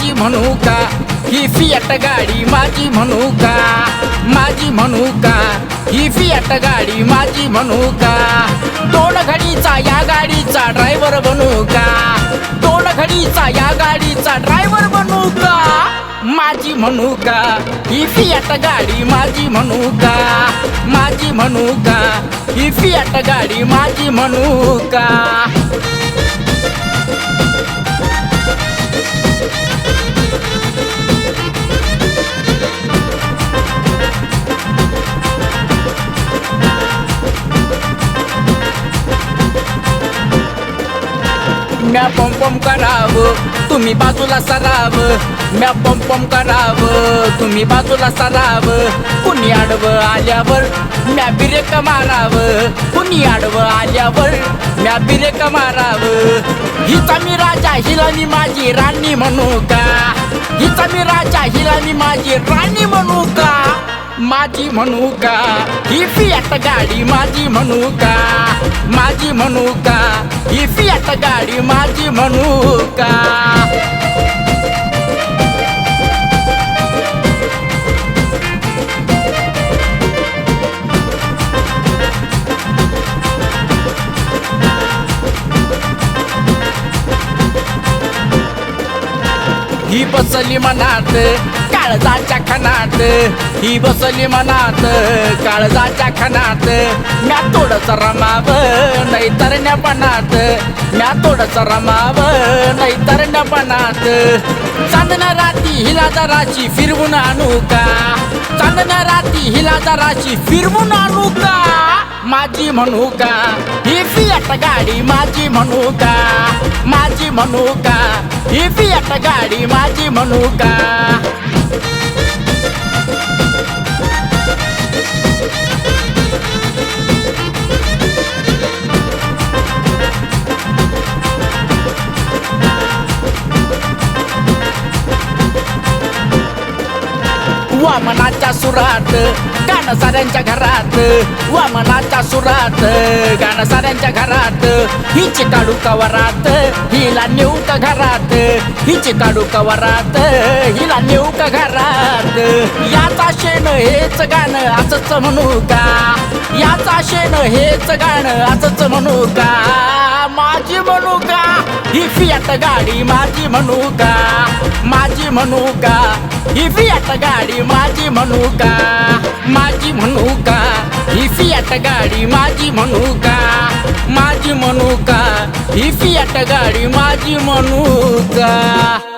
माझी म्हणू का ही फियाट गाडी माझी म्हणू का माझी म्हणू का ही फियाट गाडी माझी म्हणू का दोन घडीचा या गाडीचा ड्रायव्हर बनू का दोन घडीचा या गाडीचा ड्रायव्हर बनू का माझी म्हणू का ही फियाट गाडी माझी म्हणू का माझी म्हणू का ही फियाट गाडी माझी म्हणू का म्या पम पम करावं तुम्ही बाजूला सरावं म्या पम पम करावं तुम्ही बाजूला सरावं कुणी आडवं आल्यावर म्या ब्रेक मारावं कुणी आडवं आल्यावर म्या ब्रेक मारावं हिचा मी राजा हिला मी माझी राणी म्हणू का हिचा मी राजा हिला मी माझी राणी म्हणू का माझी म्हणू का ही फियाट गाडी माझी म्हणू का माझी म्हणू का ही फियाट गाडी माझी म्हणू का ही बसली मनात काळजाच्या खणात ही बसली मनात काळजाच्या खणात म्या थोडंच रमावं नाही तर न्यापणात म्या थोडंच रमावं नाही तर न्यापणात चांदण्या राती हिला जराशी फिरवून आणू का चांदण्या राती हिला जराशी फिरवून आणू का माझी म्हणू का ही फियाट गाडी माझी म्हणू का माझी म्हणू का ही फियाट गाडी माझी म्हणू का वामनाच्या सुरात गाणं साऱ्यांच्या घरात वामनाच्या सुरात गाणं साऱ्यांच्या घरात हिची काढू कवरात हिला नेऊ का घरात हिची काढू कवरात हिला नेऊ का घरात याचा शेण हेच गाणं असंच म्हणू का याचा शेण हेच गाणं असंच म्हणू का माझी म्हणू का ही फियाट गाडी माझी म्हणू का माझी म्हणू का ही फियाट गाडी माझी म्हणू का माझी म्हणू का ही फियाट गाडी माझी म्हणू का माझी म्हणू का ही फियाट गाडी माझी म्हणू का